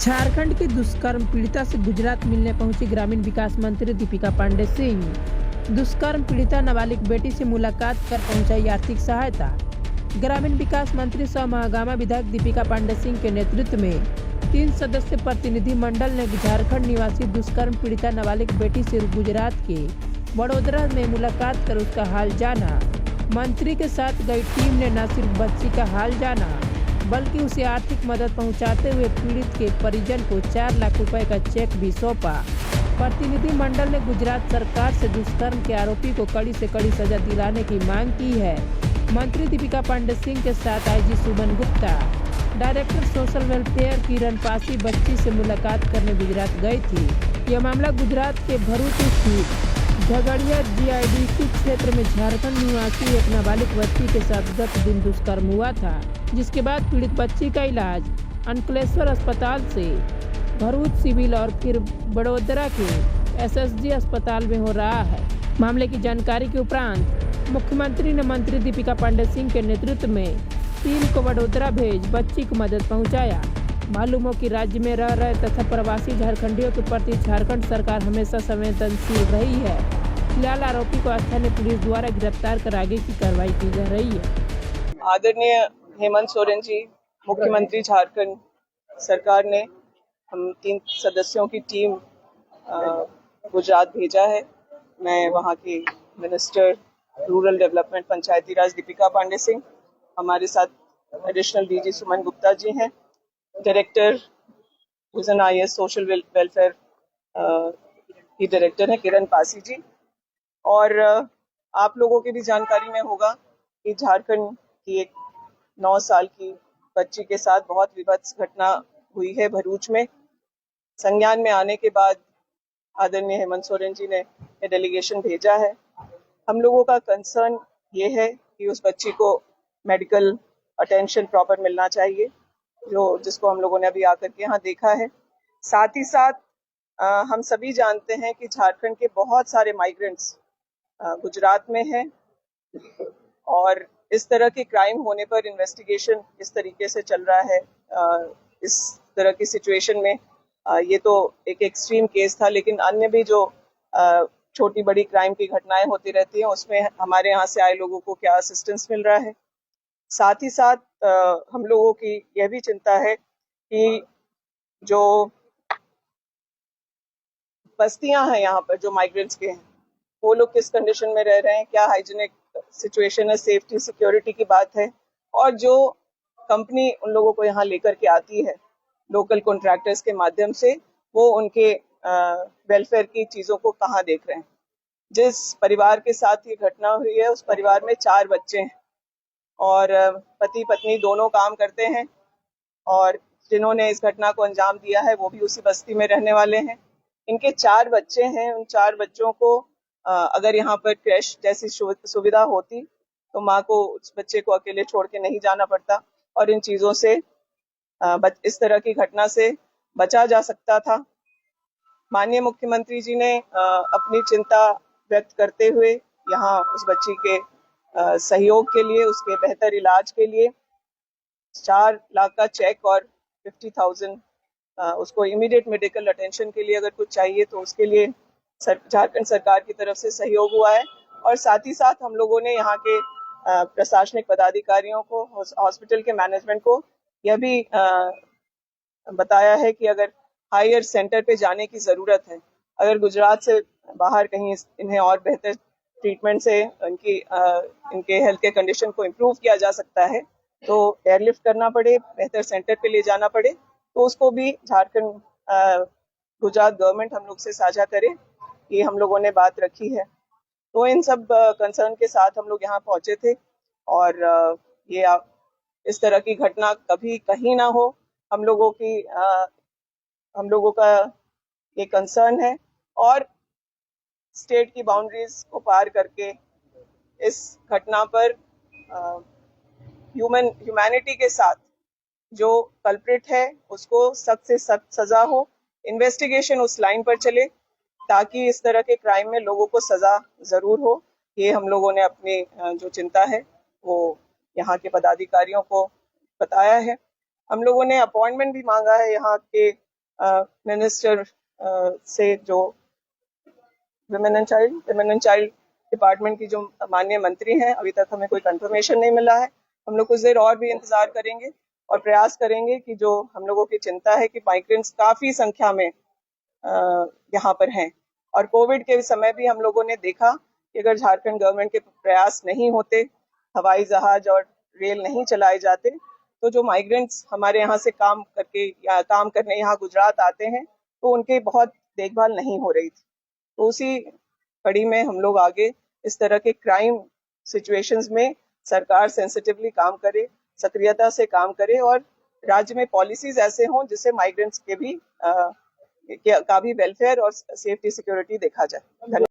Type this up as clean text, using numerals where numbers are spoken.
झारखंड की दुष्कर्म पीड़िता से गुजरात मिलने पहुंची ग्रामीण विकास मंत्री दीपिका पांडे सिंह। दुष्कर्म पीड़िता नाबालिग बेटी से मुलाकात कर पहुंचाई आर्थिक सहायता। ग्रामीण विकास मंत्री सह महागामा विधायक दीपिका पांडे सिंह के नेतृत्व में 3 सदस्य प्रतिनिधि मंडल ने झारखंड निवासी दुष्कर्म पीड़िता नाबालिग बेटी से गुजरात के वडोदरा में मुलाकात कर उसका हाल जाना। मंत्री के साथ गई टीम ने न सिर्फ बच्ची का हाल जाना बल्कि उसे आर्थिक मदद पहुंचाते हुए पीड़ित के परिजन को 4 लाख रुपए का चेक भी सौंपा। प्रतिनिधि मंडल ने गुजरात सरकार से दुष्कर्म के आरोपी को कड़ी से कड़ी सजा दिलाने की मांग की है। मंत्री दीपिका पांडे सिंह के साथ IG Suman Gupta, director social welfare किरण पासी बच्ची से मुलाकात करने गुजरात गई थी। यह मामला गुजरात के भरूच स्थित झगड़िया जीआईडीसी क्षेत्र में झारखंड निवासी एक नाबालिग बच्ची के साथ गत दिन दुष्कर्म हुआ था, जिसके बाद पीड़ित बच्ची का इलाज अंकलेश्वर अस्पताल से भरूच सिविल और फिर वडोदरा के एसएसजी अस्पताल में हो रहा है। मामले की जानकारी के उपरांत मुख्यमंत्री ने मंत्री दीपिका पांडे सिंह के नेतृत्व में टीम को वडोदरा भेज बच्ची को मदद पहुंचाया। मालूम हो कि राज्य में रह रहे तथा प्रवासी झारखंडियों के प्रति झारखंड सरकार हमेशा संवेदनशील रही है। फिलहाल आरोपी को स्थानीय पुलिस द्वारा गिरफ्तार कर आगे की कार्रवाई की जा रही है। आदरणीय हेमंत सोरेन जी, मुख्यमंत्री झारखंड सरकार ने हम 3 सदस्यों की टीम गुजरात भेजा है। मैं वहाँ के मिनिस्टर रूरल डेवलपमेंट पंचायती राज दीपिका पांडे सिंह, हमारे साथ एडिशनल डीजी सुमन गुप्ता जी हैं, डायरेक्टर IAS सोशल वेलफेयर की डायरेक्टर है किरण पासी जी। और आप लोगों की भी जानकारी में होगा कि झारखंड की एक 9 साल की बच्ची के साथ बहुत विभत्स घटना हुई है भरूच में। संज्ञान में आने के बाद आदरणीय हेमंत सोरेन जी ने डेलीगेशन भेजा है। हम लोगों का कंसर्न ये है कि उस बच्ची को मेडिकल अटेंशन प्रॉपर मिलना चाहिए, जिसको हम लोगों ने अभी आकर के यहाँ देखा है। साथ ही साथ हम सभी जानते हैं कि झारखंड के बहुत सारे माइग्रेंट्स गुजरात में हैं और इस तरह के क्राइम होने पर इन्वेस्टिगेशन इस तरीके से चल रहा है। इस तरह की सिचुएशन में ये तो एक एक्सट्रीम केस था, लेकिन अन्य भी जो छोटी बड़ी क्राइम की घटनाएं होती रहती हैं उसमें हमारे यहाँ से आए लोगों को क्या असिस्टेंस मिल रहा है। साथ ही साथ हम लोगों की यह भी चिंता है कि जो बस्तियां हैं यहाँ पर जो माइग्रेंट्स के हैं वो लोग किस कंडीशन में रह रहे हैं, क्या हाइजीनिक सिचुएशन है, सेफ्टी सिक्योरिटी की बात है, और जो कंपनी उन लोगों को यहाँ लेकर के आती है लोकल कॉन्ट्रैक्टर्स के माध्यम से, वो उनके वेलफेयर की चीजों को कहाँ देख रहे हैं। जिस परिवार के साथ ये घटना हुई है उस परिवार में 4 बच्चे हैं और पति पत्नी दोनों काम करते हैं, और जिन्होंने इस घटना को अंजाम दिया है वो भी उसी बस्ती में रहने वाले हैं। इनके 4 बच्चे हैं। उन 4 बच्चों को अगर यहाँ पर क्रैश जैसी सुविधा होती तो माँ को उस बच्चे को अकेले छोड़ के नहीं जाना पड़ता और इन चीजों से इस तरह की घटना से बचा जा सकता था। माननीय मुख्यमंत्री जी ने अपनी चिंता व्यक्त करते हुए यहाँ उस बच्ची के सहयोग के लिए, उसके बेहतर इलाज के लिए 4 लाख का चेक और 50,000 उसको इमीडिएट मेडिकल अटेंशन के लिए अगर कुछ चाहिए तो उसके लिए झारखंड सरकार की तरफ से सहयोग हुआ है। और साथ ही साथ हम लोगों ने यहाँ के प्रशासनिक पदाधिकारियों को, हॉस्पिटल के मैनेजमेंट को यह भी बताया है कि अगर हायर सेंटर पे जाने की जरूरत है, अगर गुजरात से बाहर कहीं इन्हें और बेहतर ट्रीटमेंट से इनके हेल्थ के कंडीशन को इम्प्रूव किया जा सकता है तो एयरलिफ्ट करना पड़े, बेहतर सेंटर पे ले जाना पड़े, तो उसको भी झारखंड गुजरात गवर्नमेंट हम लोग से साझा करे, ये हम लोगों ने बात रखी है। तो इन सब कंसर्न के साथ हम लोग यहाँ पहुंचे थे और ये इस तरह की घटना कभी कहीं ना हो, हम लोगों का ये कंसर्न है। और स्टेट की बाउंड्रीज को पार करके इस घटना पर ह्यूमैनिटी के साथ जो कल्प्रिट है उसको सख्त से सख्त सजा हो, इन्वेस्टिगेशन उस लाइन पर चले ताकि इस तरह के क्राइम में लोगों को सजा जरूर हो। ये हम लोगों ने अपनी जो चिंता है वो यहाँ के पदाधिकारियों को बताया है। हम लोगों ने अपॉइंटमेंट भी मांगा है यहाँ के मिनिस्टर से जो विमेन एंड चाइल्ड डिपार्टमेंट की जो माननीय मंत्री हैं, अभी तक हमें कोई कंफर्मेशन नहीं मिला है। हम लोग कुछ देर और भी इंतजार करेंगे और प्रयास करेंगे कि जो हम लोगों की चिंता है कि माइग्रेंट्स काफी संख्या में यहाँ पर हैं, और कोविड के समय भी हम लोगों ने देखा कि अगर झारखंड गवर्नमेंट के प्रयास नहीं होते, हवाई जहाज और रेल नहीं चलाए जाते, तो जो माइग्रेंट्स हमारे यहाँ से काम करके या काम करने यहाँ गुजरात आते हैं, तो उनकी बहुत देखभाल नहीं हो रही थी। तो उसी कड़ी में हम लोग आगे इस तरह के क्राइम सिचुएशंस में सरकार सेंसिटिवली काम करे, सक्रियता से काम करे और राज्य में पॉलिसीज ऐसे हों जिससे माइग्रेंट्स के भी का भी वेलफेयर और सेफ्टी सिक्योरिटी देखा जाए। धन्यवाद।